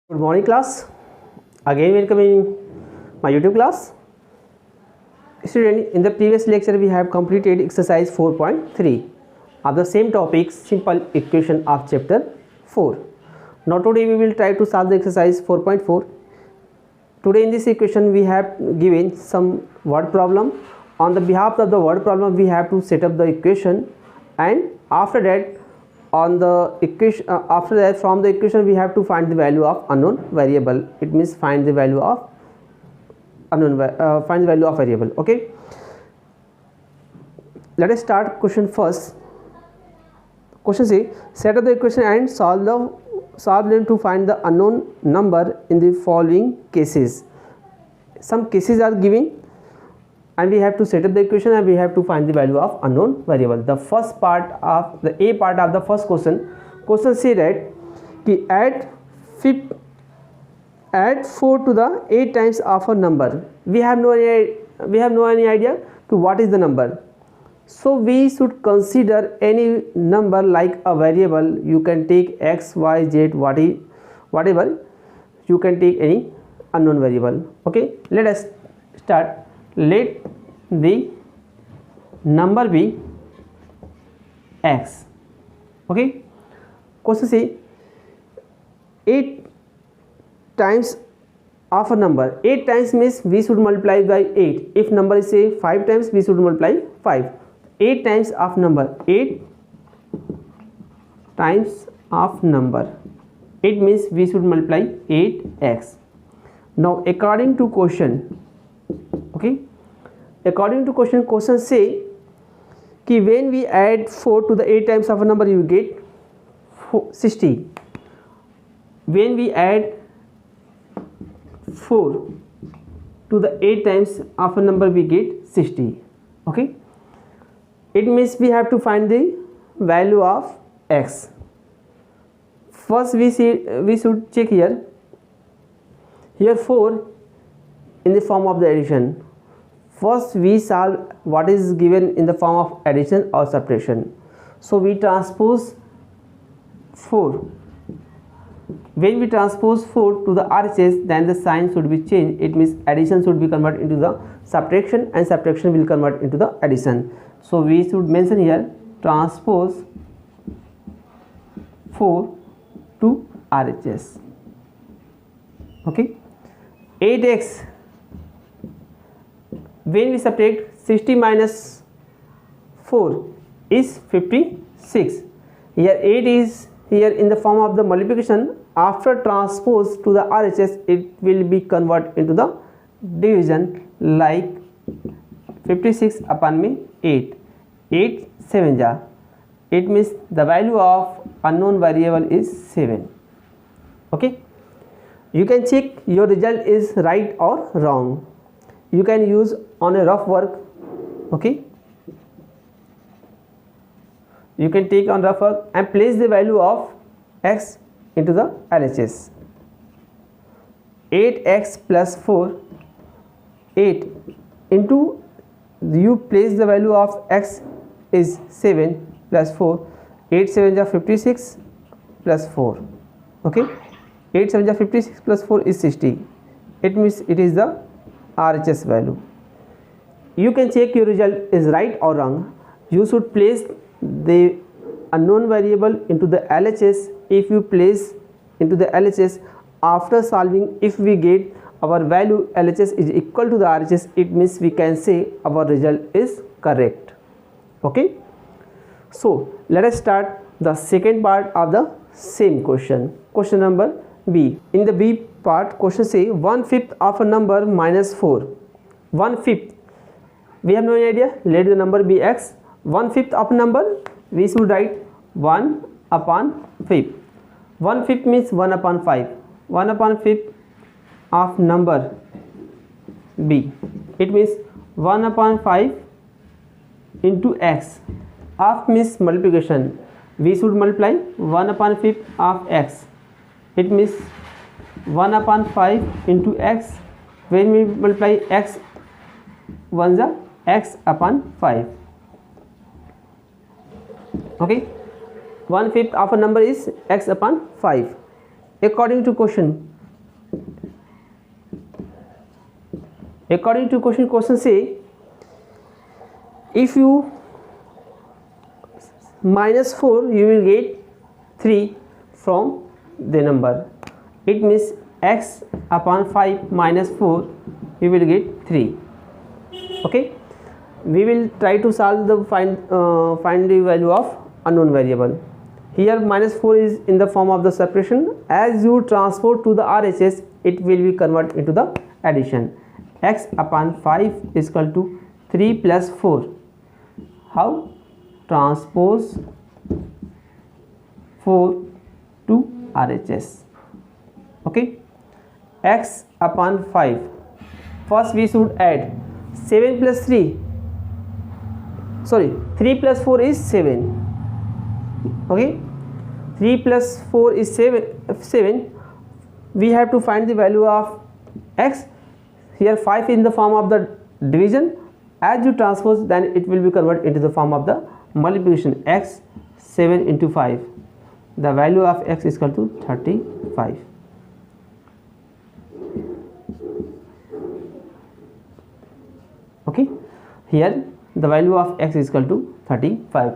Good morning class. Again welcome in my YouTube class. Student, in the previous lecture we have completed exercise 4.3 of the same topic, simple equation of chapter 4. Now today we will try to solve the exercise 4.4. Today in this equation we have given some word problem. On the behalf of the word problem we have to set up the equation, and after that on the equation from the equation we have to find the value of unknown variable. It means find the value of variable. Okay, let us start question first. Question say, set up the equation and solve them to find the unknown number in the following cases. Some cases are given and we have to set up the equation and we have to find the value of unknown variable. The first part of the A part of the first question say that add 4 to the 8 times of a number. We have no any idea to what is the number. So we should consider any number like a variable. You can take x, y, z, whatever. You can take any unknown variable. Okay, let us start. Let the number be x. Okay, question say 8 times of a number. 8 times means we should multiply by 8. If number is say 5 times, we should multiply 5. 8 times of number. 8 times of number. It means we should multiply 8x. Now according to question, okay, according to question say कि when we add 4 to the 8 times of a number you get 60. When we add 4 to the 8 times of a number we get 60. Okay, it means we have to find the value of x. First we should check here 4 in the form of the addition. First we solve what is given in the form of addition or subtraction. So we transpose 4. When we transpose 4 to the RHS, then the sign should be changed. It means addition should be converted into the subtraction and subtraction will convert into the addition. So we should mention here transpose 4 to RHS. Okay, 8x. When we subtract 60 minus 4 is 56. Here 8 is here in the form of the multiplication. After transpose to the RHS, it will be converted into the division, like 56 upon 8. 8 7 ja. It means the value of unknown variable is 7. Okay, you can check your result is right or wrong. You can use on a rough work. Okay, you can take on rough work and place the value of x into the LHS. 8x plus 4, 8 into, you place the value of x is 7 plus 4, 8 7 are 56 plus 4. Okay, 8 7 are 56 plus 4 is 60. It means it is the RHS value. You can check your result is right or wrong. You should place the unknown variable into the LHS. If you place into the LHS after solving, if we get our value LHS is equal to the RHS, it means we can say our result is correct. Okay, so let us start the second part of the same question. Question number B. In the B part, question say 1/5 of a number minus 4. 1/5. We have no idea. Let the number be x. 1/5 of a number, we should write 1 upon 5. 1/5 means 1 upon 5. 1 upon 5 of number B. It means 1 upon 5 into x. Of means multiplication. We should multiply 1 upon 5 of x. It means 1 upon 5 into x. When we multiply x, 1 is x upon 5. Okay, 1/5 of a number is x upon 5. According to question, According to question say if you minus 4 you will get 3 from the number. It means x upon 5 minus 4 you will get 3. Okay, we will try to solve the find the value of unknown variable. Here minus 4 is in the form of the separation. As you transport to the RHS, it will be converted into the addition. X upon 5 is equal to 3 plus 4. How? Transpose 4 to RHS. Okay, x upon 5. First we should add 7 plus 3. Sorry, 3 plus 4 is 7. Okay, 3 plus 4 is 7. We have to find the value of x. Here 5 in the form of the division. As you transpose, then it will be converted into the form of the multiplication. X 7 into 5. The value of x is equal to 35. Okay, here the value of x is equal to 35.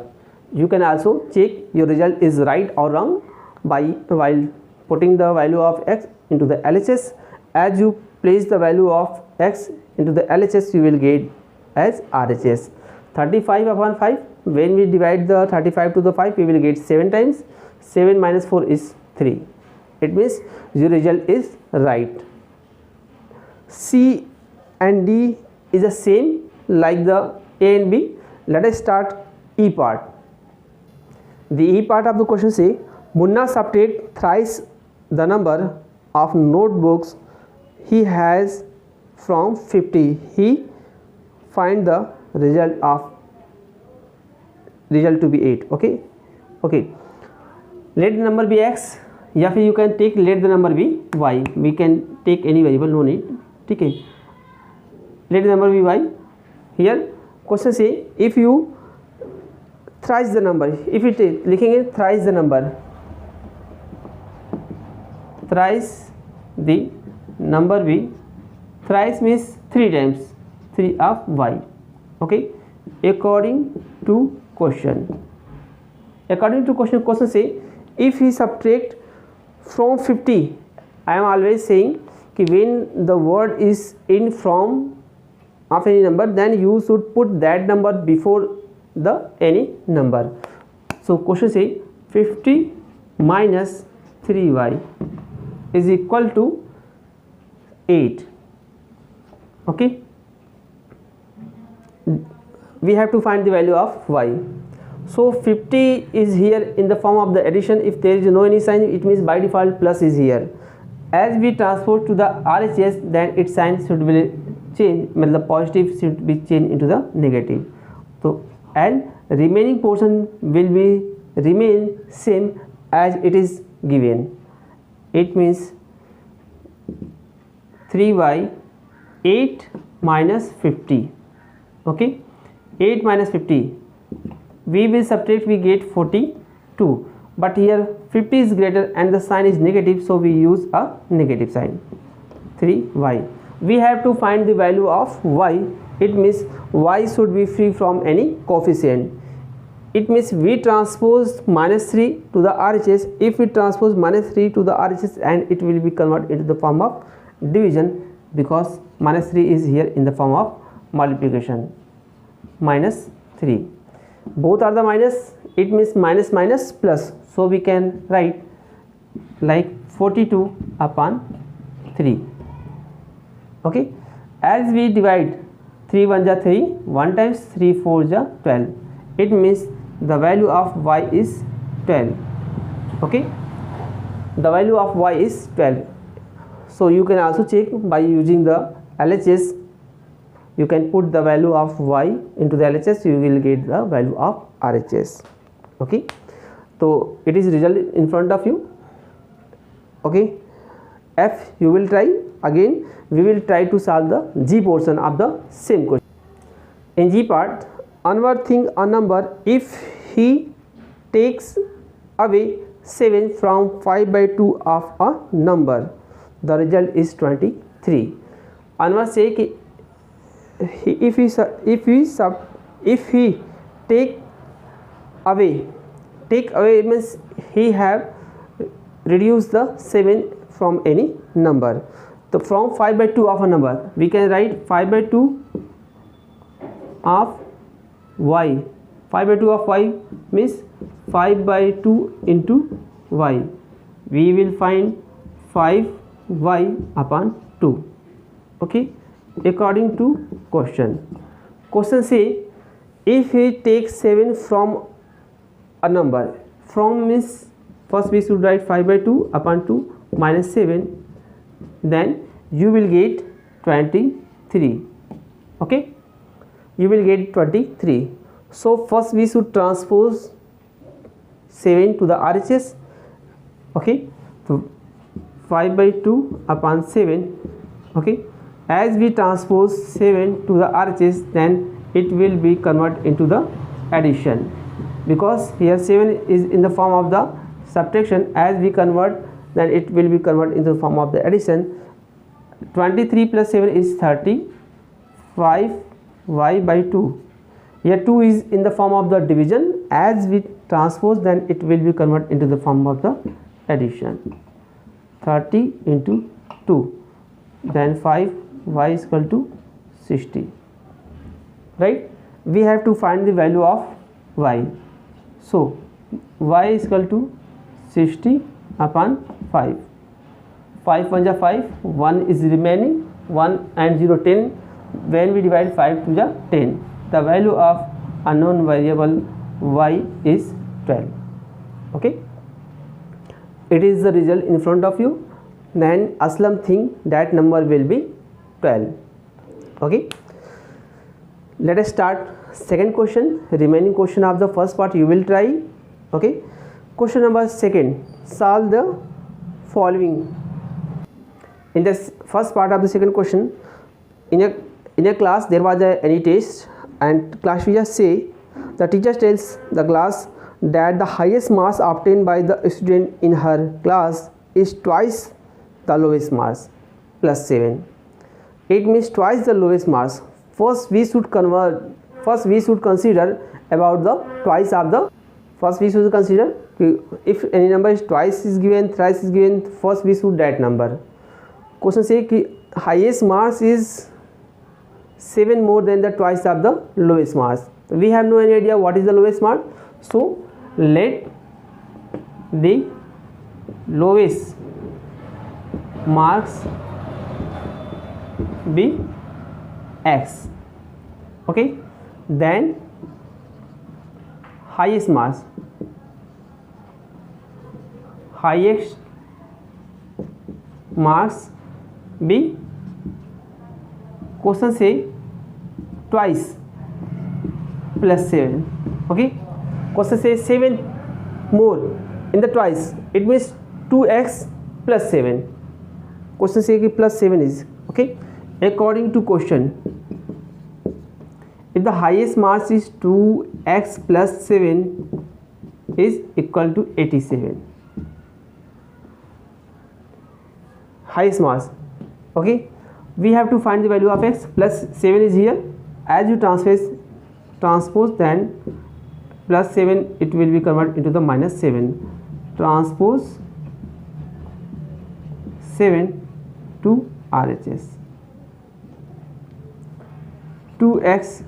You can also check your result is right or wrong by while putting the value of x into the LHS. As you place the value of x into the LHS, you will get as RHS. 35 upon 5, when we divide the 35 to the 5, we will get 7 times. 7 minus 4 is 3. It means your result is right. C and D is the same like the A and B. Let us start E part. The E part of the question say Munna subtract thrice the number of notebooks he has from 50. He find the result to be 8. Okay, let the number be x, या फिर you can take let the number be y. We can take any variable, no need. ठीक है, let the number be y. Here question say if you thrice the number, if it is लिखेंगे thrice the number, thrice the number be, thrice means 3 times 3 of y. Okay, according to question say if he subtract from 50, I am always saying कि when the word is in from of any number, then you should put that number before the any number. So question say 50 minus 3y is equal to 8. Okay, we have to find the value of y. So 50 is here in the form of the addition. If there is no any sign, it means by default plus is here. As we transport to the RHS, then its sign should be changed, the positive should be changed into the negative. So and remaining portion will be remain same as it is given. It means 3y 8 minus 50. Okay, 8 minus 50, we will subtract, we get 42, but here 50 is greater and the sign is negative, so we use a negative sign. 3y, we have to find the value of y. It means y should be free from any coefficient. It means we transpose minus 3 to the RHS. If we transpose minus 3 to the RHS, and it will be converted into the form of division, because minus 3 is here in the form of multiplication. Minus 3, both are the minus, it means minus minus plus, so we can write like 42 upon 3. Okay, as we divide 3 1 ja 3, 1 times 3 4 ja 12, it means the value of y is 12. Okay, the value of y is 12. So you can also check by using the LHS. You can put the value of y into the LHS, you will get the value of RHS. Okay, so it is result in front of you. Okay, F you will try again. We will try to solve the G portion of the same question. In G part, Anwar think a number if he takes away 7 from 5 by 2 of a number, the result is 23. Anwar say कि if he take away means he have reduced the 7 from any number. So from 5 by 2 of a number we can write 5 by 2 of y. 5 by 2 of y means 5 by 2 into y. We will find 5y upon 2. Okay, according to question say if he takes 7 from a number, from means first we should write 5 by 2 upon 2 minus 7, then you will get 23. Okay, you will get 23. So first we should transpose 7 to the RHS. Okay, so 5 by 2 upon 7. Okay, as we transpose 7 to the RHS, then it will be converted into the addition, because here 7 is in the form of the subtraction. As we convert, then it will be converted into the form of the addition. 23 plus 7 is 30. 5y by 2. Here 2 is in the form of the division. As we transpose, then it will be converted into the form of the addition. 30 into 2, then 5y is equal to 60. Right? We have to find the value of y. So y is equal to 60 upon 5. 5 1 is 5, 1 is remaining, 1 and 0 10. When we divide 5 to the 10, the value of unknown variable y is 12. Okay, it is the result in front of you. Then Aslam think that number will be 12. Okay, let us start second question. Remaining question of the first part you will try. Okay, question number second, solve the following. In the first part of the second question, in a class there was any test, and class teacher say, the teacher tells the class that the highest marks obtained by the student in her class is twice the lowest marks plus 7. It means twice the lowest marks. First we should consider about the twice of the. First we should consider if any number is twice is given, thrice is given, first we should that number. Question say कि highest marks is 7 more than the twice of the lowest marks. We have no any idea what is the lowest mark. So let the lowest marks be x. Okay, then highest marks be, question say twice plus 7. Okay, question say 7 more in the twice, it means 2x plus 7. Question say कि plus 7 is. Okay, according to question, if the highest marks is 2x plus 7 is equal to 87. Highest marks. Okay, we have to find the value of x. Plus 7 is here. As you transpose, then plus 7 it will be converted into the minus 7. Transpose 7 to RHS. 2x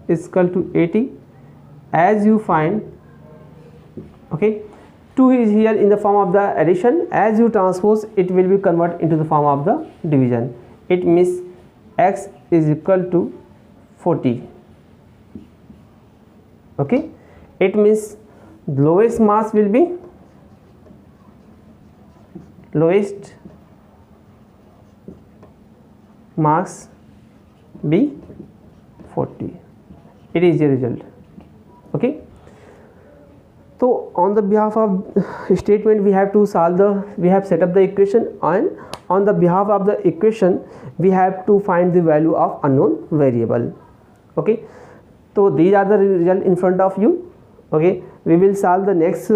is equal to 80. As you find, okay, 2 is here in the form of the addition. As you transpose, it will be converted into the form of the division. It means x is equal to 40. Okay, it means lowest marks will be lowest marks be 40. It is the result. Okay, so on the behalf of statement we have to we have set up the equation, and on the behalf of the equation we have to find the value of unknown variable. Okay, so these are the result in front of you. Okay, we will solve the next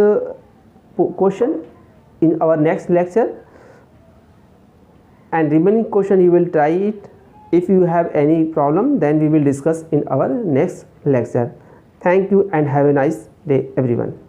question in our next lecture, and remaining question you will try it If you have any problem, then we will discuss in our next lecture. Thank you and have a nice day everyone.